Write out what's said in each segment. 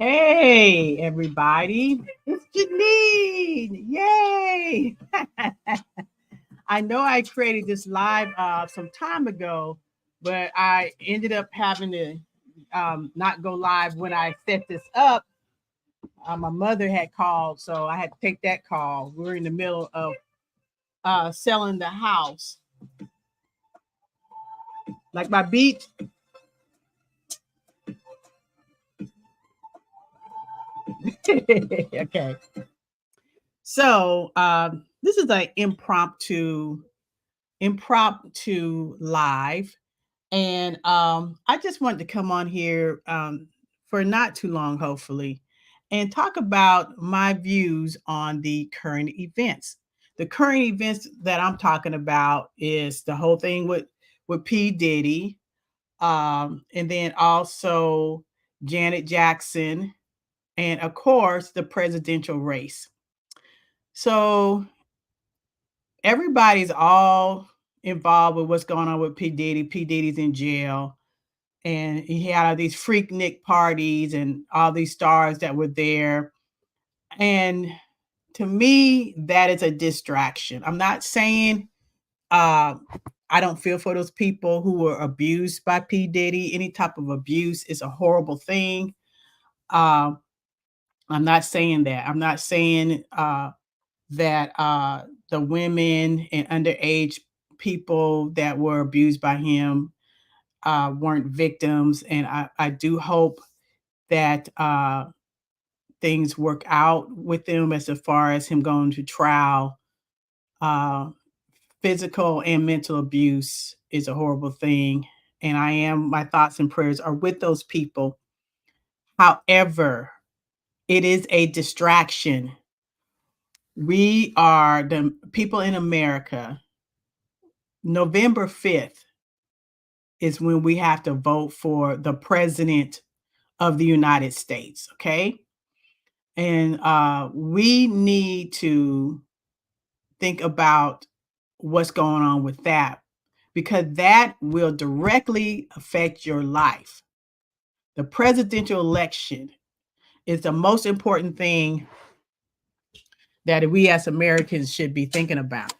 Hey, everybody. It's Janine. Yay. I know I created this live some time ago, but I ended up having to not go live when I set this up. My mother had called, so I had to take that call. We were in the middle of selling the house. Like my beat. Okay. So this is an impromptu live. And I just wanted to come on here for not too long, hopefully, and talk about my views on the current events. The current events that I'm talking about is the whole thing with P. Diddy, and then also Janet Jackson, and of course, the presidential race. So everybody's all involved with what's going on with P. Diddy. P. Diddy's in jail, and he had all these freaknik parties and all these stars that were there. And to me, that is a distraction. I'm not saying uh, I don't feel for those people who were abused by P. Diddy. Any type of abuse is a horrible thing. Uh, I'm not saying that. I'm not saying that the women and underage people that were abused by him weren't victims. And I do hope that things work out with him as far as him going to trial. Uh, Physical and mental abuse is a horrible thing. And my thoughts and prayers are with those people. However, it is a distraction. We are the people in America. November 5th is when we have to vote for the president of the United States. Okay. And we need to think about what's going on with that because that will directly affect your life. The presidential election is the most important thing that we as Americans should be thinking about.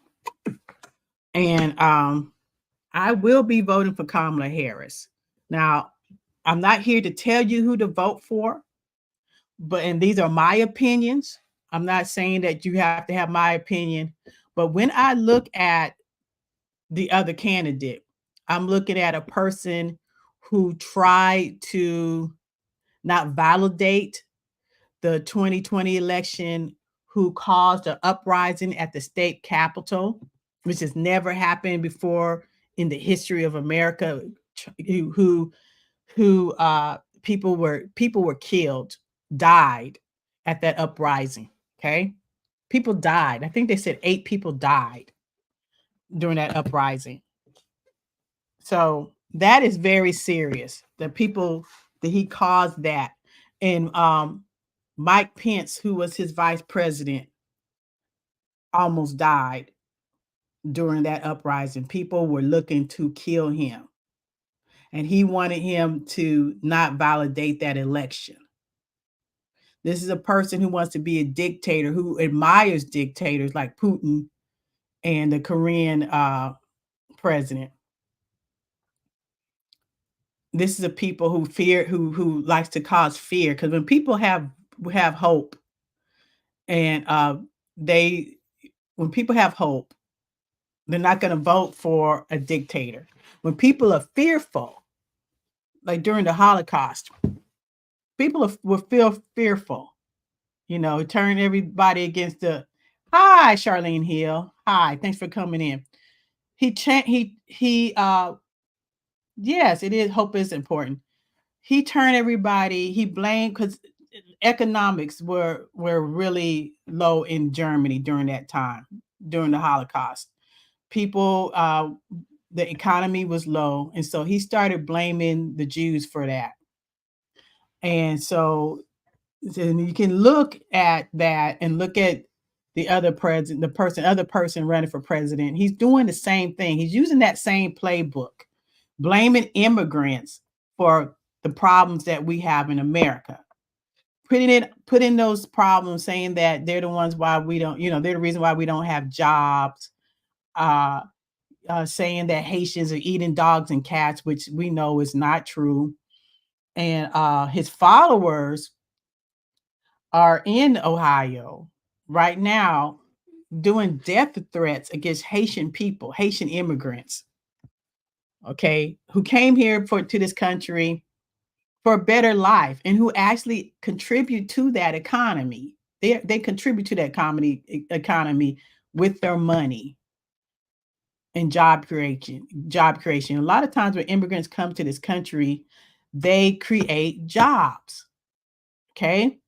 And I will be voting for Kamala Harris. Now, I'm not here to tell you who to vote for, and these are my opinions. I'm not saying that you have to have my opinion, but when I look at the other candidate, I'm looking at a person who tried to not validate the 2020 election, who caused an uprising at the state capitol, which has never happened before in the history of America. Who people were killed, died at that uprising. Okay, people died. I think they said 8 people died during that uprising. So that is very serious. The people that he caused that, and Mike Pence, who was his vice president, almost died during that uprising. People were looking to kill him, and he wanted him to not validate that election. This is a person who wants to be a dictator, who admires dictators like Putin and the Korean president. This is a people who fear, who likes to cause fear, because when people have hope, and they when people have hope, they're not going to vote for a dictator. When people are fearful, like during the Holocaust, will feel fearful. Turn everybody against the. Hi, Charlene Hill. Hi, thanks for coming in. He yes, it is. Hope is important. He turned everybody. He blamed, because economics were really low in Germany during that time, during the Holocaust. People, the economy was low, and so he started blaming the Jews for that. And so then you can look at that and look at the other president, other person running for president. He's doing the same thing. He's using that same playbook, blaming immigrants for the problems that we have in America. putting those problems, saying that they're the ones why we don't, they're the reason why we don't have jobs. Uh, Saying that Haitians are eating dogs and cats, which we know is not true. And his followers are in Ohio right now doing death threats against Haitian people, Haitian immigrants, okay, who came here to this country for a better life and who actually contribute to that economy. They contribute to that economy with their money and job creation. A lot of times when immigrants come to this country, they create jobs, okay?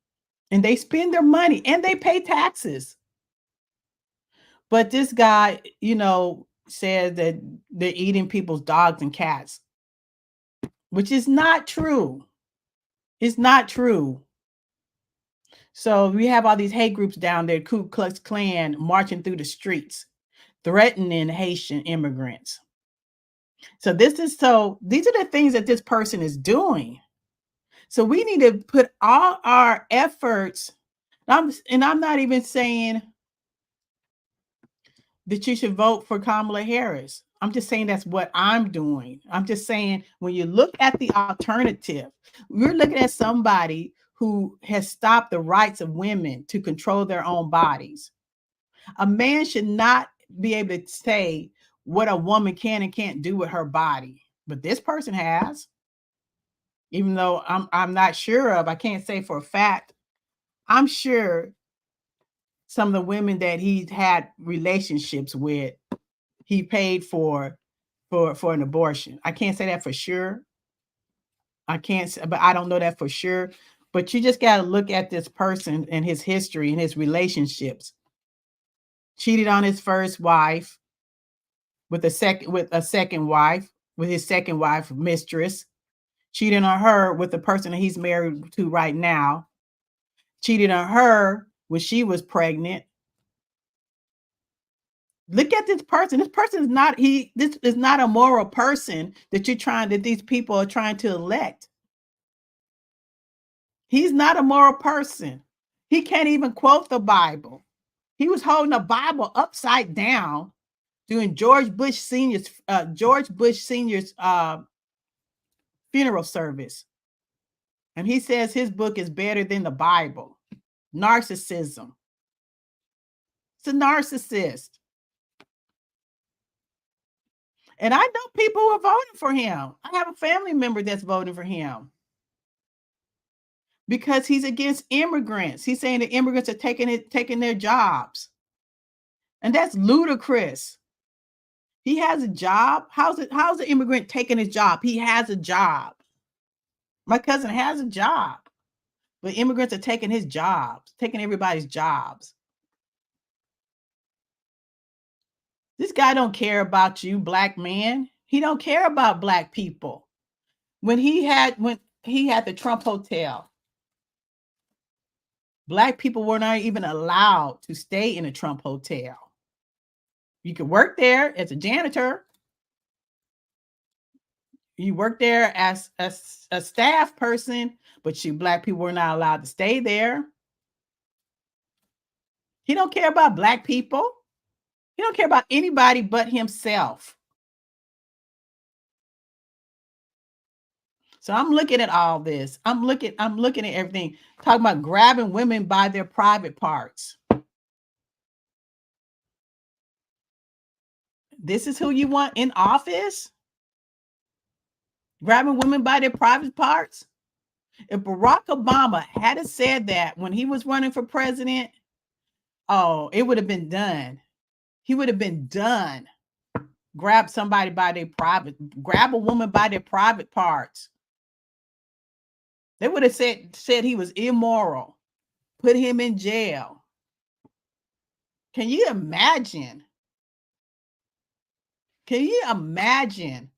And they spend their money and they pay taxes. But this guy, says that they're eating people's dogs and cats, which is not true. It's not true. So we have all these hate groups down there, Ku Klux Klan marching through the streets, threatening Haitian immigrants. So these are the things that this person is doing. So we need to put all our efforts. I'm not even saying that you should vote for Kamala Harris. I'm just saying that's what I'm doing. I'm just saying when you look at the alternative, we're looking at somebody who has stopped the rights of women to control their own bodies. A man should not be able to say what a woman can and can't do with her body, but this person has. Even though I'm not sure of, I can't say for a fact. I'm sure some of the women that he's had relationships with, he paid for an abortion. I can't say that for sure. I can't say, but I don't know that for sure. But you just got to look at this person and his history and his relationships. Cheated on his first wife with a second wife, with his second wife, mistress. Cheating on her with the person that he's married to right now. Cheated on her when she was pregnant. Look at this person. This person is not this is not a moral person that these people are trying to elect. He's not a moral person. He can't even quote the Bible. He was holding the Bible upside down during George Bush Senior's funeral service. And he says his book is better than the Bible. Narcissism. It's a narcissist. And I know people who are voting for him. I have a family member that's voting for him because he's against immigrants. He's saying that immigrants are taking their jobs. And that's ludicrous. He has a job. How's the immigrant taking his job? He has a job. My cousin has a job. But immigrants are taking his jobs, taking everybody's jobs. This guy don't care about you, black man. He don't care about black people. When he had the Trump Hotel, black people were not even allowed to stay in a Trump Hotel. You could work there as a janitor. You work there as a staff person, but black people were not allowed to stay there. He don't care about black people. He don't care about anybody but himself. So I'm looking at all this. I'm looking at everything. Talking about grabbing women by their private parts. This is who you want in office? Grabbing women by their private parts? If Barack Obama had said that when he was running for president, oh, it would have been done. He would have been done. Grab a woman by their private parts. They would have said he was immoral, put him in jail. Can you imagine? Can you imagine?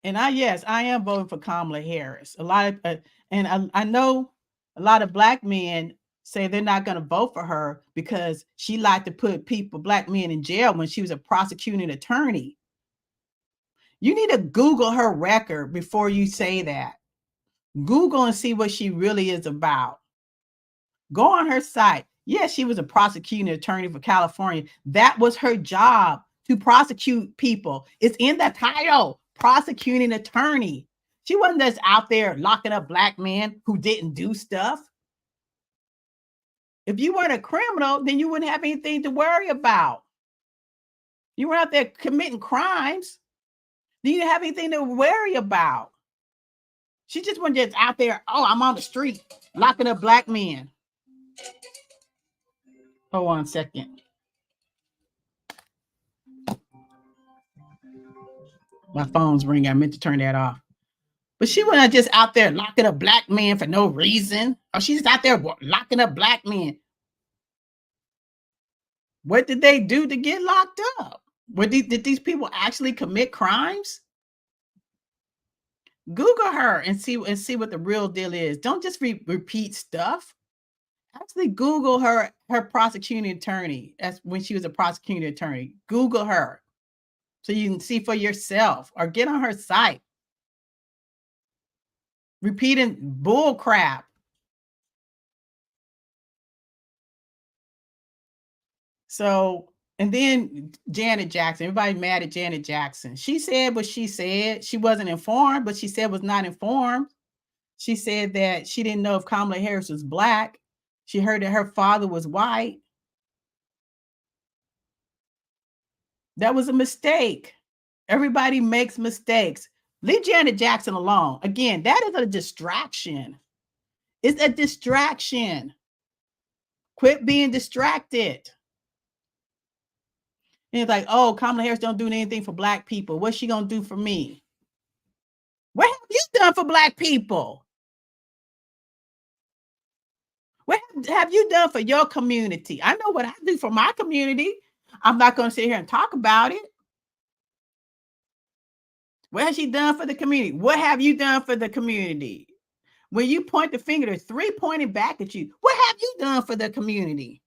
And I am voting for Kamala Harris. A lot of, and I know a lot of black men say they're not going to vote for her because she liked to put black men in jail when she was a prosecuting attorney. You need to Google her record before you say that. Google and see what she really is about. Go on her site. Yes, she was a prosecuting attorney for California. That was her job, to prosecute people. It's in the title, prosecuting attorney. She wasn't just out there locking up black men who didn't do stuff. If you weren't a criminal, then you wouldn't have anything to worry about. You weren't out there committing crimes. You didn't have anything to worry about. She just wasn't just out there, oh, I'm on the street locking up black men. Hold on a second. My phone's ringing. I meant to turn that off. But she wasn't just out there locking up black men for no reason. Or she's out there locking up black men. What did they do to get locked up? Did these people actually commit crimes? Google her and see what the real deal is. Don't just repeat stuff. Actually Google her prosecuting attorney. That's when she was a prosecuting attorney. Google her so you can see for yourself, or get on her site. Repeating bull crap. So, and then Janet Jackson, everybody mad at Janet Jackson. She said what she said. She wasn't informed, but she said was not informed. She said that she didn't know if Kamala Harris was black. She heard that her father was white. That was a mistake. Everybody makes mistakes. Leave Janet Jackson alone. Again, that is a distraction. It's a distraction. Quit being distracted. And it's like, oh, Kamala Harris don't do anything for black people. What's she gonna do for me? What have you done for black people? What have you done for your community? I know what I do for my community. I'm not going to sit here and talk about it. What has she done for the community? What have you done for the community? When you point the finger, there's three pointing back at you. What have you done for the community?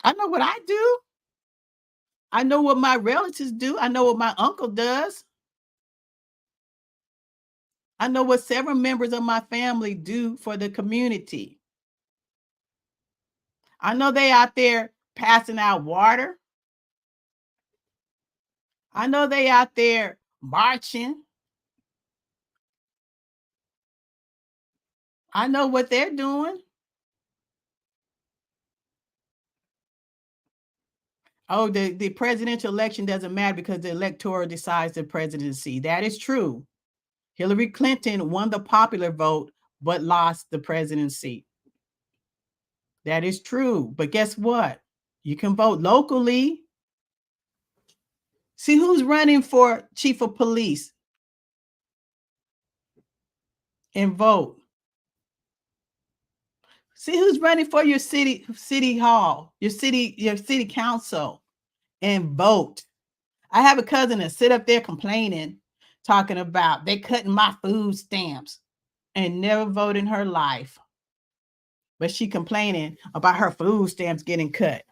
I know what I do. I know what my relatives do. I know what my uncle does. I know what several members of my family do for the community. I know they out there passing out water. I know they out there marching. I know what they're doing. Oh, the presidential election doesn't matter because the electoral decides the presidency. That is true. Hillary Clinton won the popular vote, but lost the presidency. That is true. But guess what? You can vote locally. See who's running for chief of police and vote. See who's running for your city hall, your city council, and vote. I have a cousin that sit up there complaining, talking about they cutting my food stamps, and never voted in her life. But she complaining about her food stamps getting cut.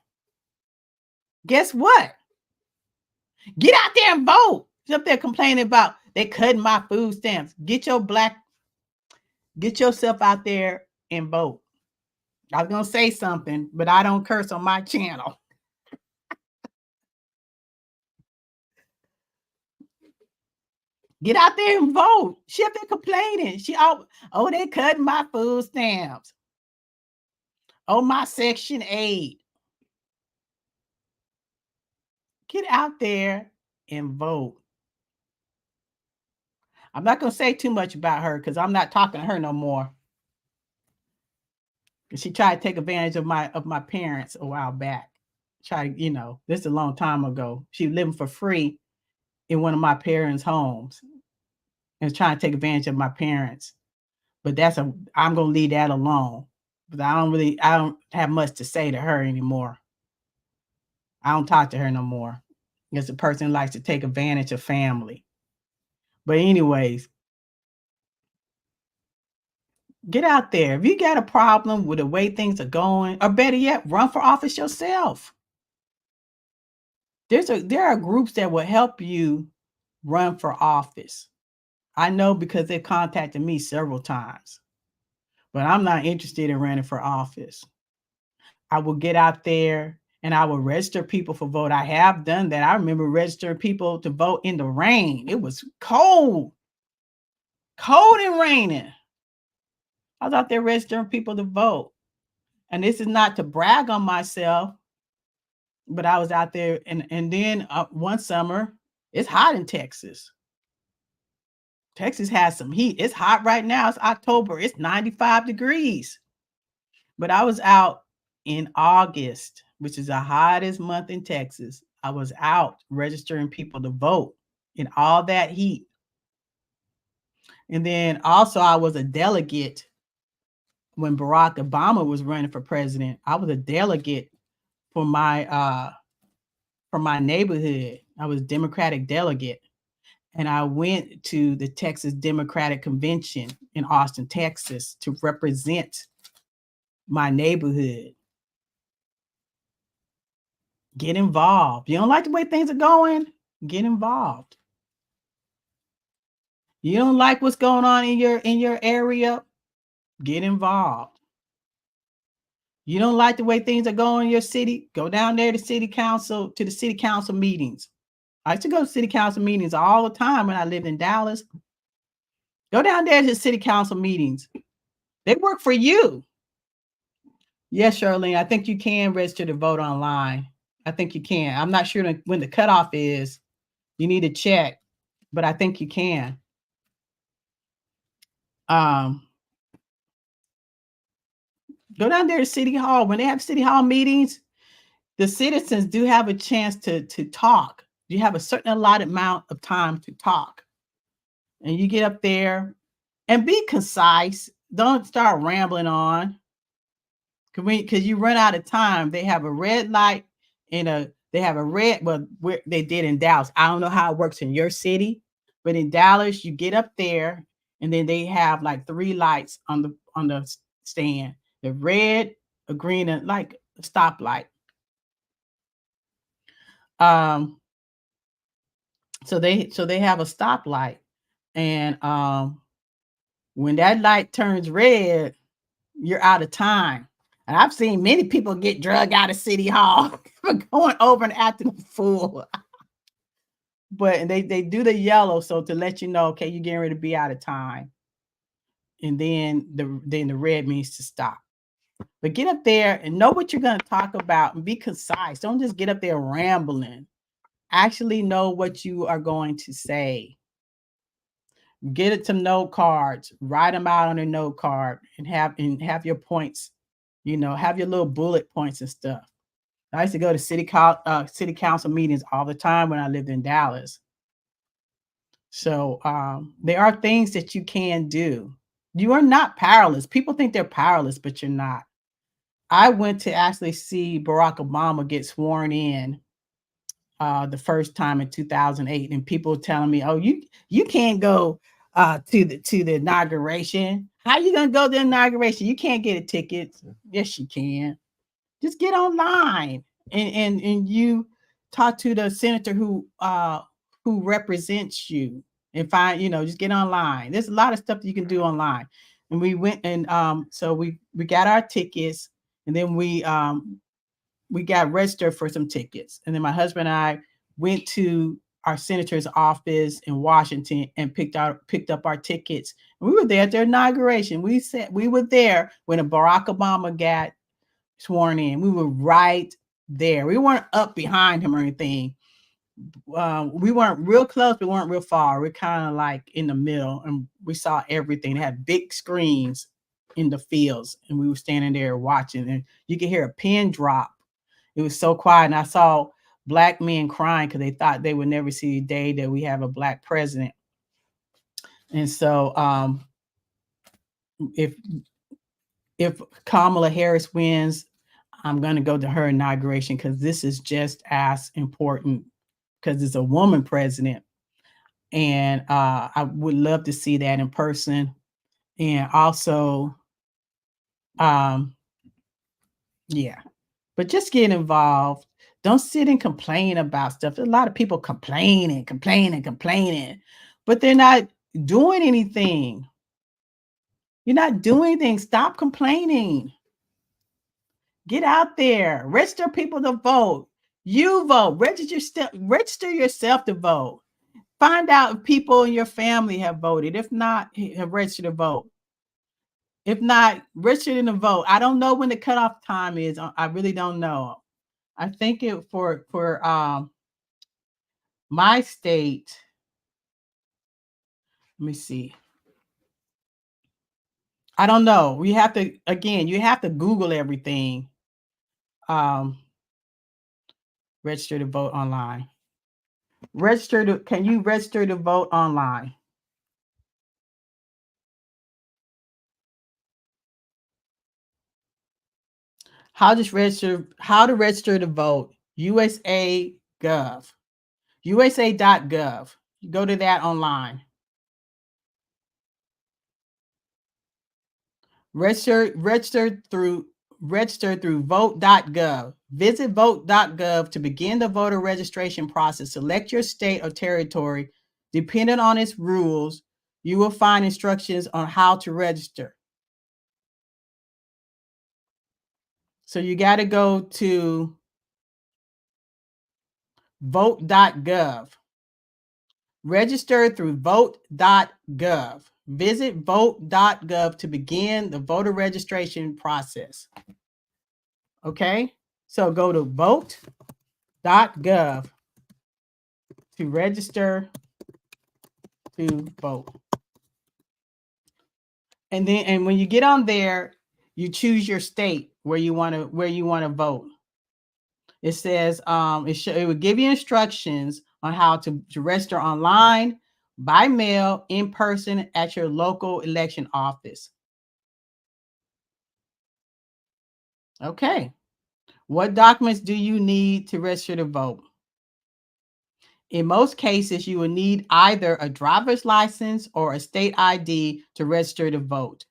Guess what? Get out there and vote. She's up there complaining about they cutting my food stamps. Get yourself out there and vote. I was gonna say something, but I don't curse on my channel. Get out there and vote. She up there complaining. Oh, they cutting my food stamps. Oh, my Section 8. Get out there and vote. I'm not gonna say too much about her because I'm not talking to her no more. She tried to take advantage of my parents a while back. This is a long time ago. She was living for free in one of my parents' homes and was trying to take advantage of my parents. But I'm gonna leave that alone. But I don't have much to say to her anymore. I don't talk to her no more. Because the person likes to take advantage of family. But anyways, get out there. If you got a problem with the way things are going, or better yet, run for office yourself. There are groups that will help you run for office. I know because they contacted me several times, but I'm not interested in running for office. I will get out there and I will register people for vote. I have done that. I remember registering people to vote in the rain. It was cold and raining. I was out there registering people to vote. And this is not to brag on myself, but I was out there and then one summer, it's hot in Texas. Texas has some heat. It's hot right now. It's October. It's 95 degrees. But I was out in August, which is the hottest month in Texas. I was out registering people to vote in all that heat. And then also I was a delegate when Barack Obama was running for president. I was a delegate for my neighborhood. I was Democratic delegate. And I went to the Texas Democratic Convention in Austin, Texas to represent my neighborhood. Get involved. You don't like the way things are going? Get involved. You don't like what's going on in your area? Get involved. You don't like the way things are going in your city? Go down there to the city council meetings. I used to go to city council meetings all the time when I lived in Dallas. Go down there to the city council meetings. They work for you. Yes, Charlene, I think you can register to vote online. I think you can. I'm not sure when the cutoff is. You need to check, but I think you can. Go down there to City Hall. When they have City Hall meetings, the citizens do have a chance to talk. You have a certain allotted amount of time to talk. And you get up there and be concise. Don't start rambling on. Because you run out of time. They have a red light and they have a red, well, they did in Dallas. I don't know how it works in your city, but in Dallas, you get up there and then they have like 3 lights on the stand. The red, a green, and like a stoplight. So they have a stoplight. And when that light turns red, you're out of time. And I've seen many people get drug out of City Hall for going over and acting a fool. But they do the yellow, so to let you know, okay, you're getting ready to be out of time. And then the red means to stop. But get up there and know what you're going to talk about and be concise. Don't just get up there rambling. Actually know what you are going to say. Get it some note cards, write them out on a note card and have your points, have your little bullet points and stuff. I used to go to city council meetings all the time when I lived in Dallas. So there are things that you can do. You are not powerless. People think they're powerless, but you're not. I went to actually see Barack Obama get sworn in the first time in 2008, and people telling me, "Oh, you can't go to the inauguration. How you gonna go to the inauguration? You can't get a ticket." Yes, you can. Just get online and you talk to the senator who represents you and find, just get online. There's a lot of stuff that you can do online. And we went and so we got our tickets, and then we got registered for some tickets. And then my husband and I went to our senator's office in Washington and picked up our tickets. And we were there at their inauguration. We were there when Barack Obama got sworn in. We were right there. We weren't up behind him or anything. We weren't real close, but we weren't real far. We're kind of like in the middle, and we saw everything. They had big screens in the fields, and we were standing there watching, and you could hear a pin drop. It was so quiet, and I saw Black men crying because they thought they would never see the day that we have a Black president. And so if Kamala Harris wins, I'm going to go to her inauguration because this is just as important because it's a woman president. And I would love to see that in person. And also, yeah, but just get involved. Don't sit and complain about stuff. There's a lot of people complaining, but they're not doing anything. You're not doing anything. Stop complaining. Get out there. Register people to vote. You vote. Register yourself to vote. Find out if people in your family have voted. If not, have registered to vote. If not, register to vote. I don't know when the cutoff time is. I really don't know. I think it for my state. Let me see. I don't know. We have to again. You have to Google everything. Register to vote online. Can you register to vote online? How to register to vote? USA Gov. USA.gov. You go to that online. Register through vote.gov. Visit vote.gov to begin the voter registration process. Select your state or territory. Depending on its rules, you will find instructions on how to register. So you got to go to vote.gov. Register through vote.gov. Visit vote.gov to begin the voter registration process. Okay, so go to vote.gov to register to vote. And when you get on there, you choose your state where you want to vote. It says it will give you instructions on how to register online, by mail, in person at your local election office. Okay. What documents do you need to register to vote? In most cases, you will need either a driver's license or a state ID to register to vote.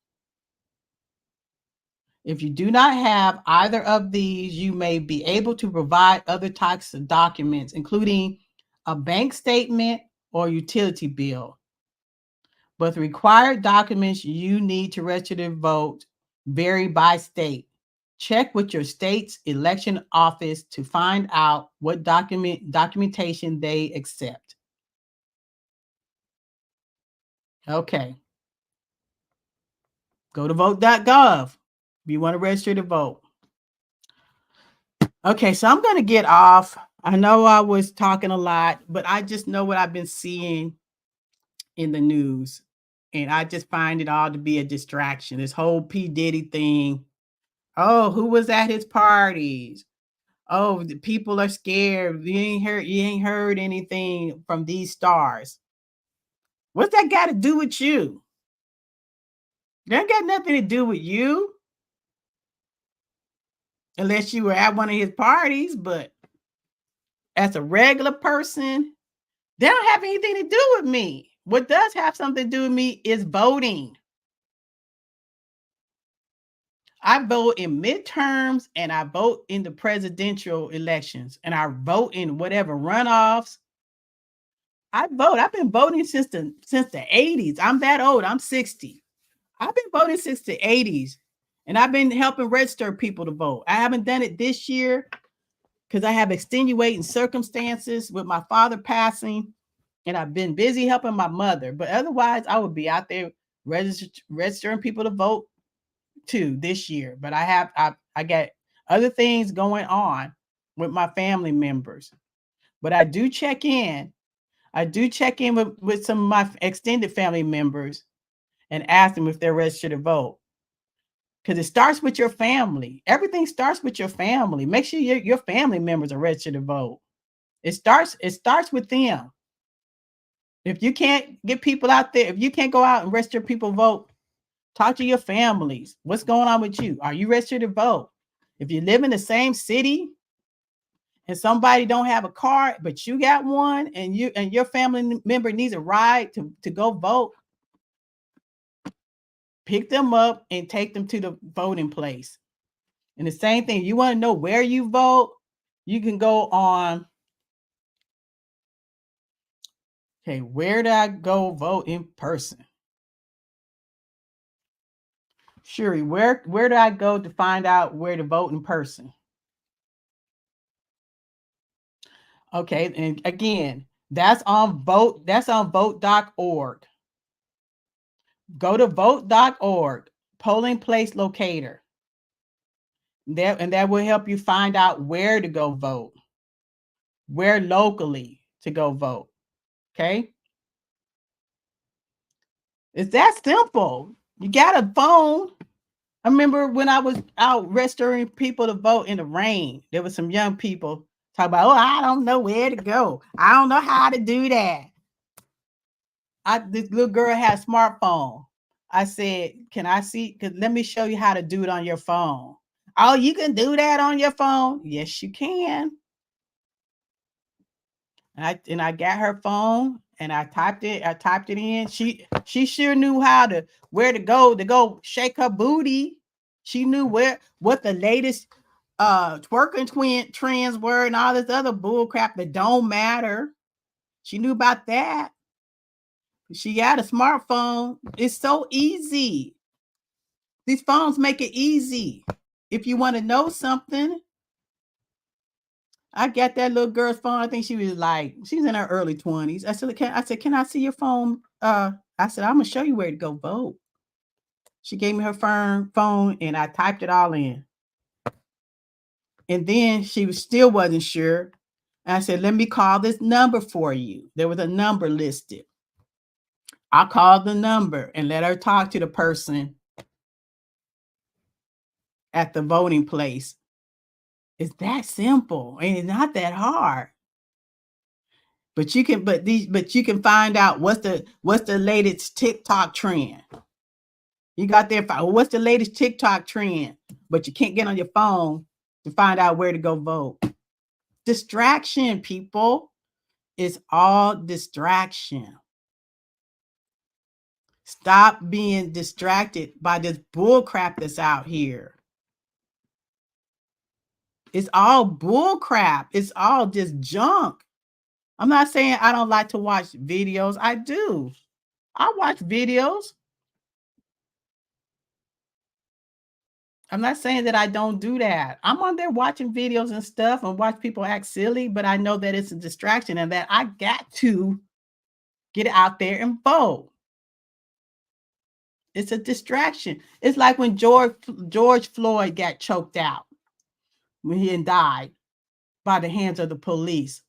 If you do not have either of these, you may be able to provide other types of documents, including a bank statement or utility bill. But the required documents you need to register to vote vary by state. Check with your state's election office to find out what documentation they accept. Okay. Go to vote.gov if you want to register to vote. Okay, so I'm going to get off. I know I was talking a lot, but I just know what I've been seeing in the news. And I just find it all to be a distraction. This whole P. Diddy thing. Oh, who was at his parties? Oh, the people are scared. You ain't heard anything from these stars. What's that got to do with you? That got nothing to do with you. Unless you were at one of his parties, but as a regular person, they don't have anything to do with me. What does have something to do with me is voting. I vote in midterms and I vote in the presidential elections and I vote in whatever runoffs. I vote. I've been voting since the 80s. I'm that old. I'm 60. I've been voting since the 80s. And I've been helping register people to vote. I haven't done it this year because I have extenuating circumstances with my father passing, and I've been busy helping my mother. But otherwise, I would be out there registering people to vote too this year. But I got other things going on with my family members. But I do check in. I do check in with some of my extended family members and ask them if they're registered to vote. Because it starts with your family. Everything starts with your family. Make sure your family members are registered to vote. It starts with them. If you can't get people out there, if you can't go out and register people vote, talk to your families. What's going on with you? Are you registered to vote? If you live in the same city and somebody don't have a car, but you got one and your family member needs a ride to go vote, pick them up and take them to the voting place. And the same thing, you want to know where you vote, You can go on, okay, where did I go vote in person? Shuri, where do I go to find out where to vote in person? Okay, and again, that's on vote.org. Go to vote.org, polling place locator. That will help you find out where to go vote, where locally to go vote. Okay? It's that simple. You got a phone. I remember when I was out registering people to vote in the rain, there was some young people talk about, oh, I don't know where to go. I don't know how to do that. This little girl had a smartphone. I said, can I see? Let me show you how to do it on your phone. Oh, you can do that on your phone? Yes, you can. And I got her phone and I typed it in. She sure knew how to where to go shake her booty. She knew what the latest twerking trends were and all this other bull crap that don't matter. She knew about that. She got a smartphone. It's so easy. These phones make it easy. If you want to know something, I got that little girl's phone. I think she's in her early 20s. Can I see your phone? I said, I'm gonna show you where to go vote. She gave me her phone and I typed it all in. And then still wasn't sure. And I said, let me call this number for you. There was a number listed. I called the number and let her talk to the person at the voting place. It's that simple and it's not that hard. But you can find out what's the latest TikTok trend. You got there, what's the latest TikTok trend? But you can't get on your phone to find out where to go vote. Distraction, people. It's all distraction. Stop being distracted by this bull crap that's out here. It's all bull crap. It's all just junk. I'm not saying I don't like to watch videos. I do. I watch videos. I'm not saying that I don't do that. I'm on there watching videos and stuff and watch people act silly, but I know that it's a distraction and that I got to get out there and vote. It's a distraction. It's like when George Floyd got choked out when he died by the hands of the police.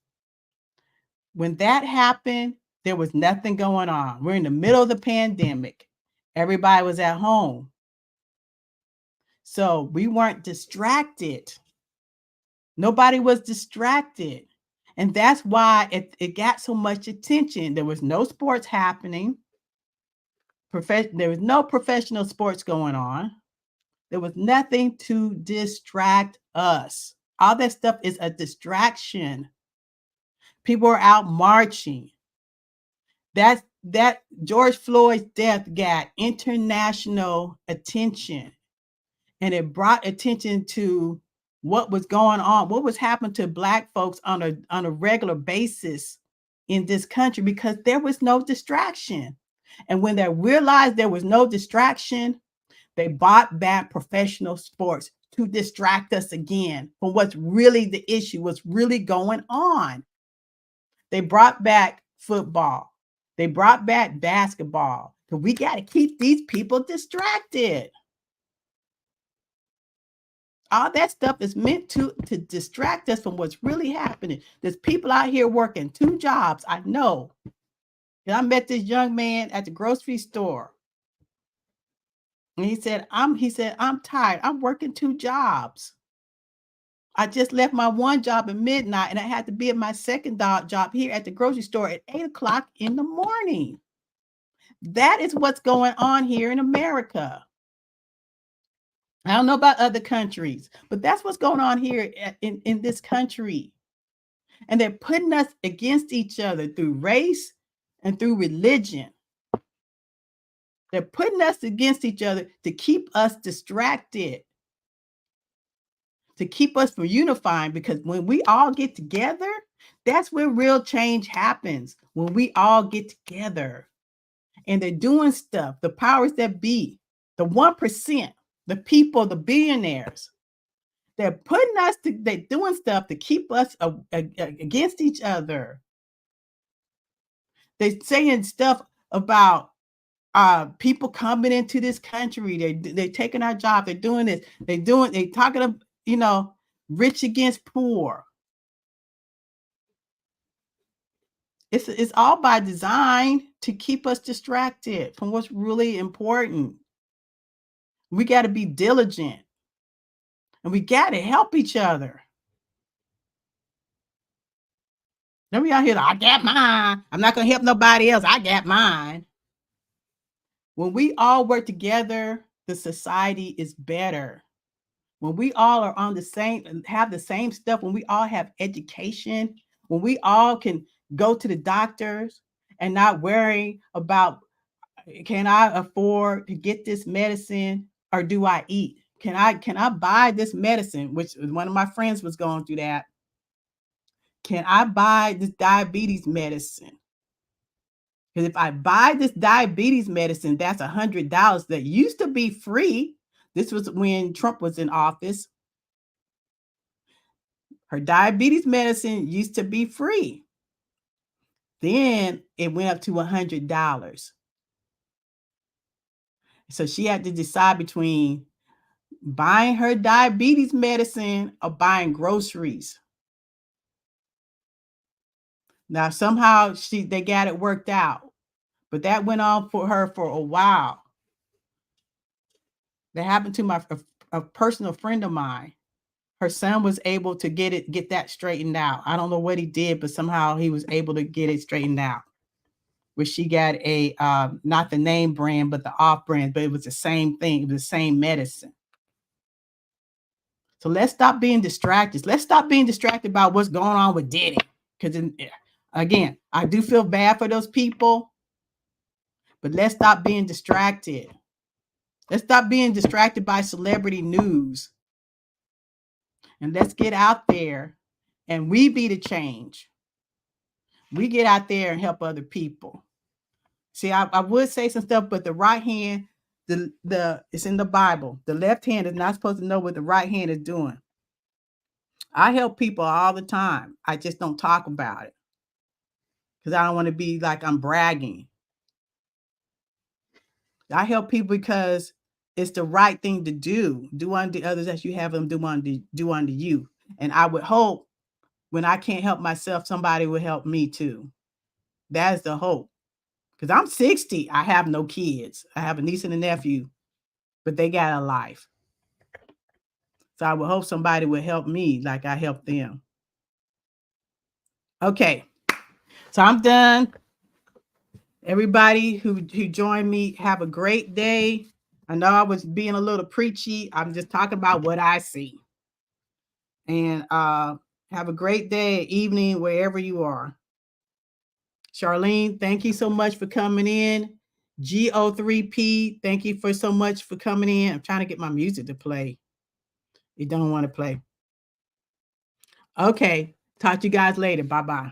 When that happened, there was nothing going on. We're in the middle of the pandemic. Everybody was at home. So we weren't distracted. Nobody was distracted. And that's why it got so much attention. There was no sports happening. There was no professional sports going on. There was nothing to distract us. All that stuff is a distraction. People are out marching. That George Floyd's death got international attention. And it brought attention to what was going on, what was happening to Black folks on a regular basis in this country because there was no distraction. And when they realized there was no distraction, they bought back professional sports to distract us again from what's really the issue, what's really going on. They brought back football. They brought back basketball. So we got to keep these people distracted. All that stuff is meant to distract us from what's really happening. There's people out here working 2 jobs. I know. And I met this young man at the grocery store. And he said, I'm tired. I'm working 2 jobs. I just left my one job at midnight and I had to be at my second job here at the grocery store at 8:00 in the morning. That is what's going on here in America. I don't know about other countries, but that's what's going on here in this country. And they're putting us against each other through race and through religion. They're putting us against each other to keep us distracted. to keep us from unifying, because when we all get together, that's where real change happens. When we all get together and they're doing stuff, the powers that be, the 1%, the people, the billionaires, they're putting us to, they're doing stuff to keep us against each other. They're saying stuff about people coming into this country. They're taking our job. They're doing this. They're talking of, rich against poor. It's all by design to keep us distracted from what's really important. We got to be diligent and we got to help each other. Then we out here, I got mine. I'm not going to help nobody else. I got mine. When we all work together, the society is better. When we all are on the same, have the same stuff, when we all have education, when we all can go to the doctors and not worry about, can I afford to get this medicine or do I eat? Can I buy this medicine? Which one of my friends was going through that. Can I buy this diabetes medicine? Because if I buy this diabetes medicine, that's $100 that used to be free. This was when Trump was in office. Her diabetes medicine used to be free. Then it went up to $100. So she had to decide between buying her diabetes medicine or buying groceries. Now, somehow they got it worked out, but that went on for her for a while. That happened to a personal friend of mine. Her son was able to get that straightened out. I don't know what he did, but somehow he was able to get it straightened out. Where she got a not the name brand, but the off brand, but it was the same thing. It was the same medicine. So let's stop being distracted. Let's stop being distracted about what's going on with Diddy. Because again, I do feel bad for those people, but let's stop being distracted. Let's stop being distracted by celebrity news. And let's get out there and we be the change. We get out there and help other people. See, I would say some stuff, but the right hand, it's in the Bible. The left hand is not supposed to know what the right hand is doing. I help people all the time. I just don't talk about it because I don't want to be like I'm bragging. I help people because it's the right thing to do. Do unto others as you have them do unto you. And I would hope when I can't help myself, somebody will help me too. That's the hope. Because I'm 60. I have no kids. I have a niece and a nephew, but they got a life. So I would hope somebody would help me like I helped them. Okay. So I'm done. Everybody who joined me, have a great day. I know I was being a little preachy. I'm just talking about what I see. And have a great day, evening, wherever you are. Charlene, thank you so much for coming in. GO3P, thank you for so much for coming in. I'm trying to get my music to play. It don't want to play. Okay. Talk to you guys later. Bye-bye.